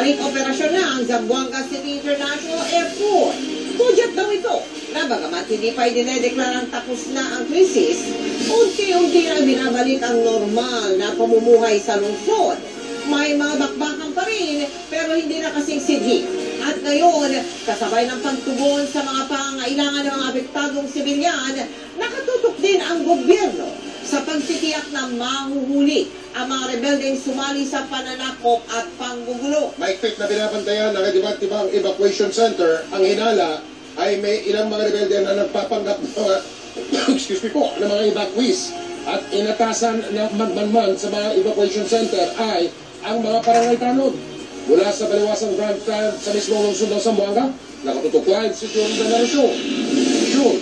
Balik operasyon na ang Zamboanga City International Airport. Pujat daw ito na bagamat hindi pa idinedeklarang tapos na ang krisis, unti-unti na binabalik ang normal na pamumuhay sa lungsod. May mga bakbakan pa rin pero hindi na kasing sidhi. At ngayon, kasabay ng pagtugon sa mga pangangailangan ng mga apektadong sibilyan, nakatutok din ang gobyerno sa pagtitiyak na mahuhuli ang mga rebeldeng sumali sa pananakop at panggugulo. Mahigpit na binabantayan ng iba't-ibang evacuation center. Ang hinala ay may ilang mga rebelde na nagpapanggap ng mga, ng mga evacuees. At inatasan na magmanman sa mga evacuation center ay ang mga barangay tanod. Mula sa baliwasang Grand Trend sa mismong lungsod ng Zamboanga, nakatutok live si June Benarasyo. June.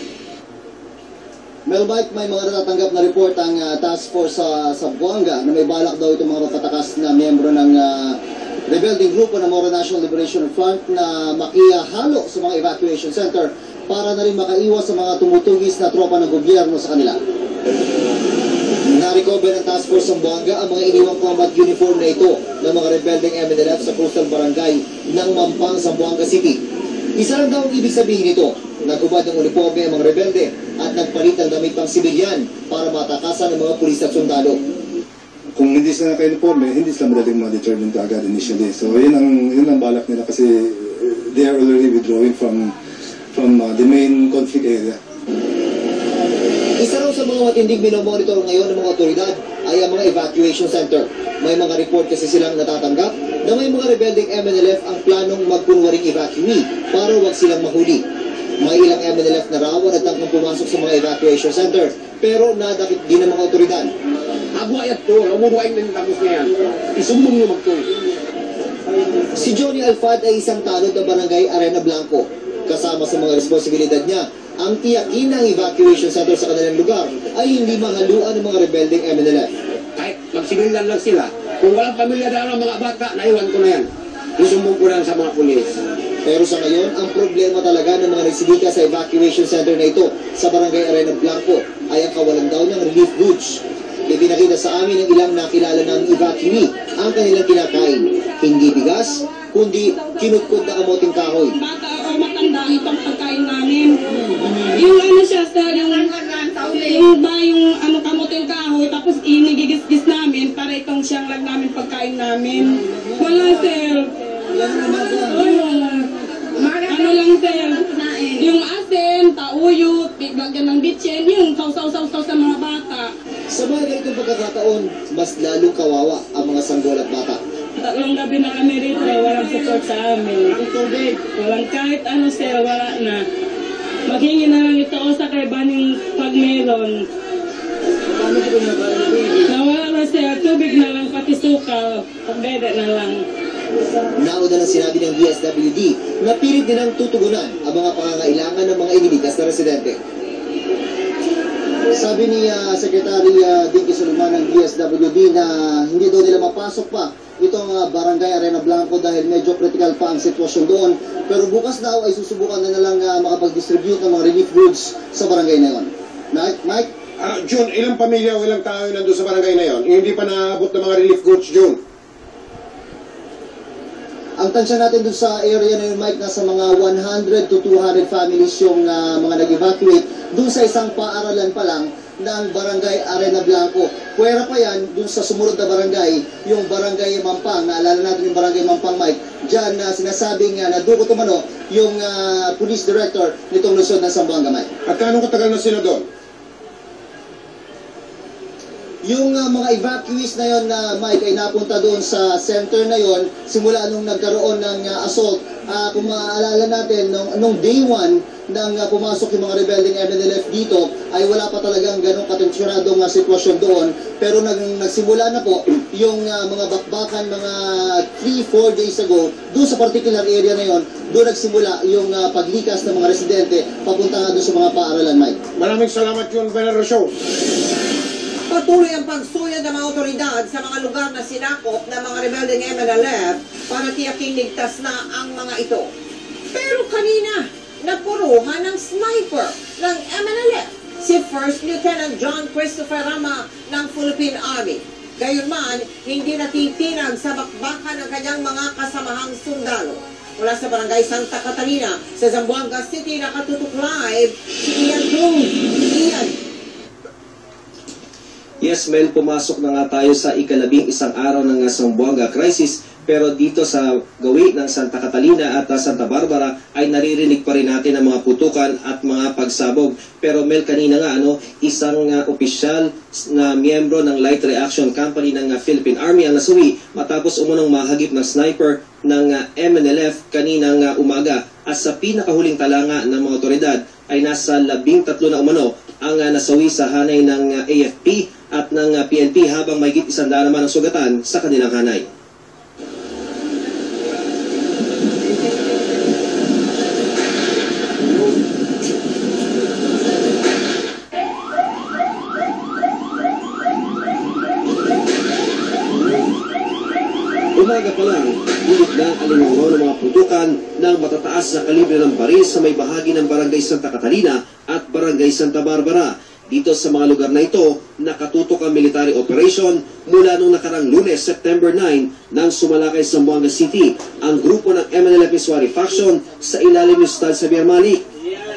Melbite, may mga natatanggap na report ang task force sa Zamboanga na may balak daw itong mga mapatakas na miyembro ng rebelding grupo ng Moro National Liberation Front na makihalo sa mga evacuation center para na rin makaiwas sa mga tumutugis na tropa ng gobyerno sa kanila. Na-recover ng task force Zamboanga ang mga iniwang combat uniform na ito ng mga rebelding MNLF sa coastal barangay ng Mampang, Zamboanga City. Isa lang daw ang ibig sabihin nito, nagubad ng uniforme ang mga rebelde at nagpalit ng damit pang sibilyan para matakasan ng mga pulis at sundalo. Kung hindi sila naka-uniforme, hindi sila madaling ma-determine agad initially. So yun ang balak nila kasi they are already withdrawing from the main conflict area. Isa raw sa mga matinding minomonitor ngayon ng mga otoridad ay ang mga evacuation center. May mga report kasi silang natatanggap na may mga rebelding MNLF ang planong magkunwaring evacuee para wag silang mahuli. May ilang MNLF na raw na tangkang pumasok sa mga evacuation center pero nadakip din ng mga otoridad. Agwayat to, umuruain din tapos na yan. Isumbong nyo magtuloy. Si Johnny Alfad ay isang tanod ng barangay Arena Blanco. Kasama sa mga responsibilidad niya, ang tiyakin ng evacuation center sa kanilang lugar ay hindi mahaluan ng mga rebelding MNLF. Kahit magsibilan lang sila, kung walang pamilya daw ng mga bata, naiwan ko na yan. Isumbong ko lang sa mga pulis. Pero sa ngayon, ang problema talaga ng mga residika sa evacuation center na ito sa barangay Arena Blanco ay ang kawalan daw ng relief goods. Ipinakita sa amin ng ilang nakilala ng evacuee ang kanilang kinakain. Hindi bigas, kundi kinutkod na kamoting kahoy. Bata o matanda itong pagkain namin. Yung ano siya sir, yung kamoting kahoy, tapos inigigis-gis namin para itong siyang lang namin pagkain namin. Wala sir. Ano lang sir, yung asin, tauyot, biglagyan ng bitchen, yung sausaw-sausaw sa mga bata. Sa mga ganitong pagkakataon, mas lalong kawawa ang mga sanggol at bata. Tatlong gabi na kami rito, walang support sa amin. Walang kahit ano sir, wala na. Maghingi na lang ito o sa kay Baning pag meron. Nawala na sir, tubig na lang, pati suka, pagdede na lang. Nauna na sinabi ng DSWD na pilit nilang tutugunan ang mga pangangailangan ng mga inilikas na residente. Sabi ni Secretary Dinky Suluman ng DSWD na hindi daw nila mapasok pa itong barangay Arena Blanco dahil medyo critical pa ang sitwasyon doon. Pero bukas daw ay susubukan na lang makapag-distribute ng mga relief goods sa barangay na yun. Mike? June, ilang pamilya o ilang tao nandun sa barangay na yon? Hindi pa naabot ng mga relief goods, June. Ang tansya natin dun sa area na yun, Mike, nasa mga 100 to 200 families yung mga nag-evacuate dun sa isang paaralan pa lang ng barangay Arena Blanco. Pwera pa yan dun sa sumunod na barangay, yung barangay Mampang. Naalala natin yung barangay Mampang, Mike. Diyan sinasabing naduko tumano yung police director nitong lungsod ng Zamboanga, Mike. At kano katagal na sila doon? Yung mga evacuees na yon na Mike ay napunta doon sa center na yon simula nung nagkaroon ng assault. Kung maaalala natin, nung day 1 nang pumasok yung mga rebelding MNLF dito, ay wala pa talagang ganong katensyoradong sitwasyon doon. Pero nagsimula na po yung mga bakbakan mga 3-4 days ago, doon sa particular area na yon, doon nagsimula yung paglikas ng mga residente papunta nga doon sa mga paaralan, Mike. Maraming salamat yun, Benarasyo. Patuloy ang pagsuyod ng mga otoridad sa mga lugar na sinakop ng mga rebelding MNLF para tiyaking ligtas na ang mga ito. Pero kanina, napuruhan ng sniper ng MNLF si First Lieutenant John Christopher Rama ng Philippine Army. Gayunman, hindi natitinag sa bakbakan ng kanyang mga kasamahang sundalo. Mula sa Barangay Santa Catalina sa Zamboanga City, nakatutok live si Ian Cruz. Ian. Yes, Mel, pumasok na nga tayo sa ika-11 araw ng Zamboanga crisis, pero dito sa gawi ng Santa Catalina at Santa Barbara ay naririnig pa rin natin ang mga putukan at mga pagsabog. Pero Mel, kanina nga isang opisyal na miyembro ng Light Reaction Company ng Philippine Army ang nasawi matapos umunong mahagip ng sniper ng MNLF kaninang umaga. At sa pinakahuling talanga ng mga otoridad ay nasa 13 na umano ang nasawi sa hanay ng AFP at ng PNP, habang mahigit 100 naman ang sugatan sa kanilang hanay. Umaga pa lang, hilig na ang alingaw ng mga putukan ng matataas na kalibre ng baril sa may bahagi ng Barangay Santa Catalina at Barangay Santa Barbara. Dito sa mga lugar na ito, nakatutok ang military operation mula noong nakarang Lunes, September 9, nang sumalakay sa Zamboanga City ang grupo ng MNLF Miswari Faction sa ilalim ni Ustad Xavier Malik.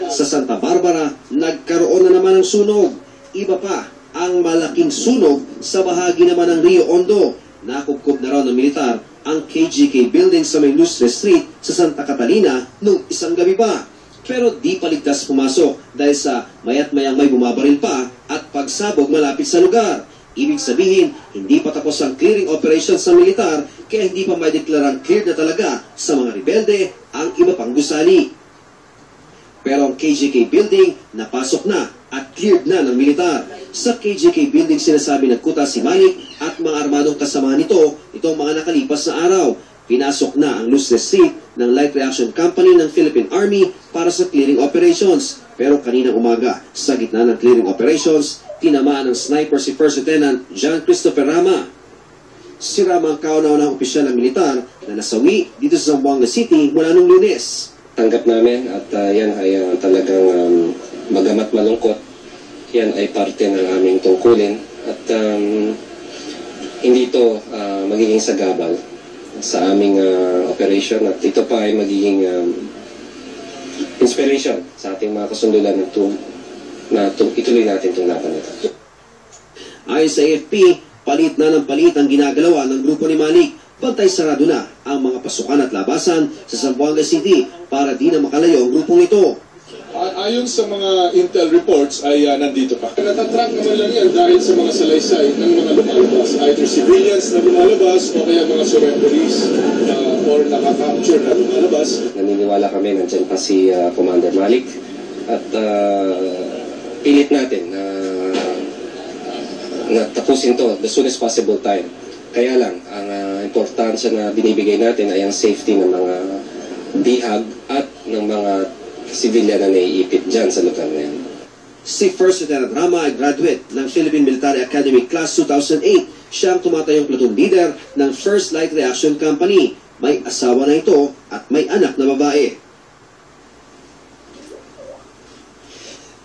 Sa Santa Barbara, nagkaroon na naman ng sunog. Iba pa ang malaking sunog sa bahagi naman ng Rio Hondo. Nakubkob na raw ng militar ang KGK building sa may Lustre Street sa Santa Catalina noong isang gabi pa. Pero di paligtas pumasok dahil sa mayat mayang may bumabaril pa at pagsabog malapit sa lugar. Ibig sabihin, hindi pa tapos ang clearing operations sa militar, kaya hindi pa may deklarang cleared na talaga sa mga rebelde ang iba pang gusali. Pero ang KGK building napasok na at cleared na ng militar. Sa KGK building sinasabi nagkuta si Malik at mga armadong kasamahan nito itong mga nakalipas na araw. Pinasok na ang Lustre Street ng Light Reaction Company ng Philippine Army para sa clearing operations. Pero kaninang umaga, sa gitna ng clearing operations, tinamaan ng sniper si First Lieutenant John Christopher Rama. Si Rama ang kauna-unahang opisyal ng militar na nasawi dito sa Zamboanga City mula nung Lunes. Tanggap namin at yan ay talagang magamat malungkot. Yan ay parte ng aming tungkulin at hindi ito magiging sagabal sa aming operation, at ito pa ay magiging inspiration sa ating mga kasundulan na ituloy natin itong laban nito. Ayon sa AFP, palit na ng palit ang ginagalawa ng grupo ni Malik. Bantay sarado na ang mga pasukan at labasan sa Zamboanga City para di na makalayo ang grupong ito. Ayon sa mga intel reports ay nandito pa. Natatrack naman lang yan dahil sa mga salaysay ng mga lumalabas. Either civilians na lumalabas o kaya mga surrenderies or nakaka-capture na lumalabas. Naniniwala kami nandyan pa si Commander Malik at pilit natin na tapusin to the soonest possible time. Kaya lang, ang importansya na binibigay natin ay ang safety ng mga bihag at ng mga civilian na naiipit dyan sa lugar na yan. Si First Lieutenant Rama ay graduate ng Philippine Military Academy Class 2008. Siya ang tumatayong platoon leader ng First Light Reaction Company. May asawa na ito at may anak na babae.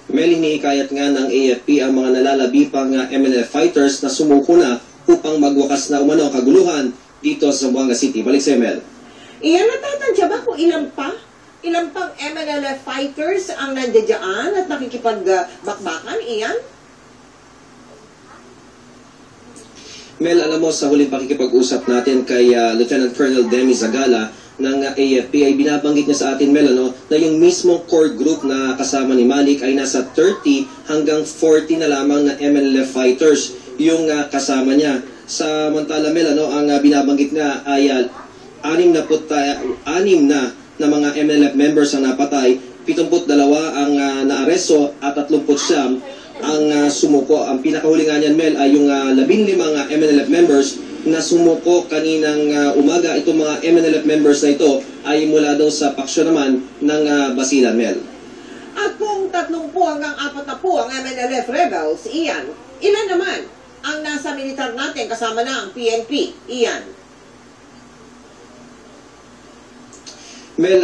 Hinihikayat nga ng AFP ang mga nalalabi pang MNLF fighters na sumuko na upang magwakas na umano ang kaguluhan dito sa Zamboanga City. Balik sa ML. Iyan, natatansya ba kung ilang pang MNLF fighters ang nandiyan at nakikipagbakbakan, Iyan? Mel, alam mo, sa huling pakikipag-usap natin kay Lieutenant Colonel Demi Zagala ng AFP ay binabanggit niya sa atin, Mel, na yung mismong core group na kasama ni Malik ay nasa 30 hanggang 40 na lamang na MNLF fighters yung kasama niya. Samantala, Mel, ang binabanggit nga ay 6 na mga MNLF members ang napatay, 72 ang naaresto at 39 ang sumuko. Ang pinakahuli nga niyan, Mel, ay yung 15 MNLF members na sumuko kaninang umaga. Itong mga MNLF members na ito ay mula daw sa paksyon naman ng Basilan, Mel. At kung 30 hanggang 40 ang MNLF rebels, Iyan, ilan naman ang nasa militar natin kasama na ang PNP, Iyan? Mel,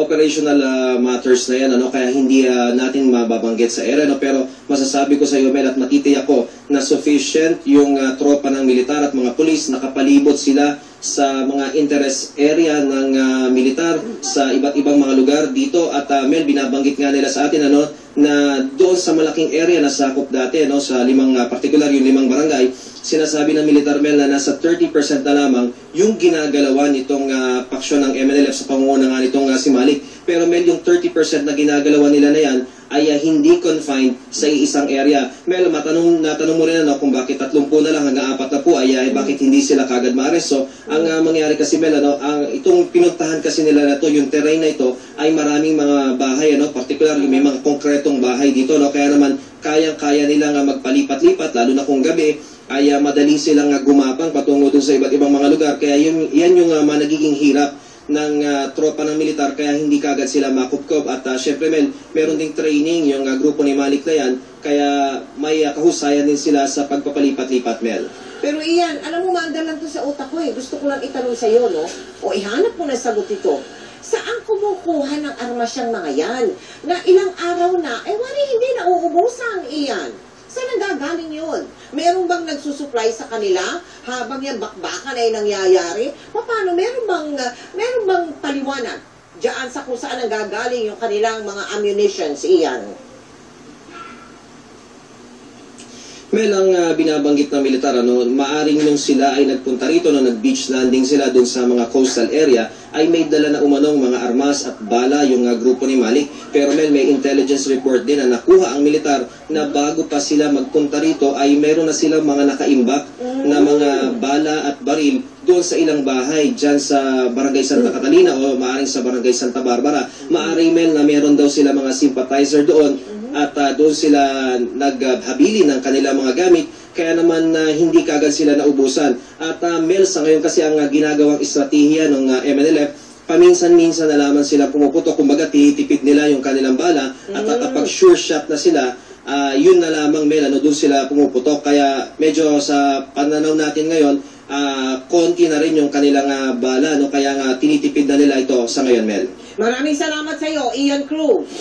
operational matters na yan, kaya hindi natin mababanggit sa area, pero masasabi ko sa iyo, Mel, at matitiyak ko na sufficient yung tropa ng militar at mga pulis, nakapalibot sila sa mga interest area ng militar sa iba't ibang mga lugar dito. At Mel, binabanggit nga nila sa atin na doon sa malaking area na sakop dati, sa particular yung 5 barangay, sinasabi ng militar, Mel, na nasa 30% na lamang yung ginagalawan nitong paksyon ng MNLF sa pangunguna nga nitong si Malik. Pero Mel, yung 30% na ginagalawan nila na yan ay hindi confined sa isang area. Mel, natanong mo rin kung bakit 30 na lang hanggang 4 na po ay bakit hindi sila kagad ma-arrest. So, ang mangyari kasi, Mel, itong pinuntahan kasi nila na to, yung terrain na ito ay maraming mga bahay, particularly may mga konkretong bahay dito, kaya naman kayang-kaya nila magpalipat-lipat, lalo na kung gabi, ay madaling silang gumapang patungo dun sa iba't ibang mga lugar. Kaya yan yung nagiging hirap ng tropa ng militar, kaya hindi kagad sila makupkop. At syempre, Mel, meron ding training yung grupo ni Malik na yan, kaya may kahusayan din sila sa pagpapalipat-lipat, Mel. Pero iyan, alam mo, maandal lang to sa utak ko Gusto ko lang itanong sa iyo, o ihanap mo na sagot ito. Saan kumukuha ng armas yung mga yan? Na ilang araw na, wari hindi nauubusan iyan. Saan nanggagaling yun? Meron bang nagsusupply sa kanila habang yung bakbakan ay nangyayari? Paano? Meron bang paliwanag diyan sa kung saan nanggagaling yung kanilang mga ammunitions iyan? Mel, ang binabanggit ng militar, maaring nung sila ay nagpunta rito, nag-beach landing sila dun sa mga coastal area, ay may dala na umanong mga armas at bala yung grupo ni Malik. Pero Mel, may intelligence report din na nakuha ang militar na bago pa sila magpunta rito ay meron na silang mga nakaimbak na mga bala at baril doon sa ilang bahay dyan sa Barangay Santa Catalina o maaring sa Barangay Santa Barbara. Maaring, Mel, na meron daw sila mga sympathizer doon at doon sila naghabili ng kanilang mga gamit, kaya naman hindi kagad sila naubusan. At Mel, sa ngayon kasi ang ginagawang estratehiya ng MNLF, paminsan-minsan na lamang sila pumuputok, kumbaga tinitipid nila yung kanilang bala, at kapag sure shot na sila, yun na lamang, Mel, doon sila pumuputok. Kaya medyo sa pananaw natin ngayon, konti na rin yung kanilang bala, kaya tinitipid na nila ito sa ngayon, Mel. Maraming salamat sa iyo, Ian Cruz.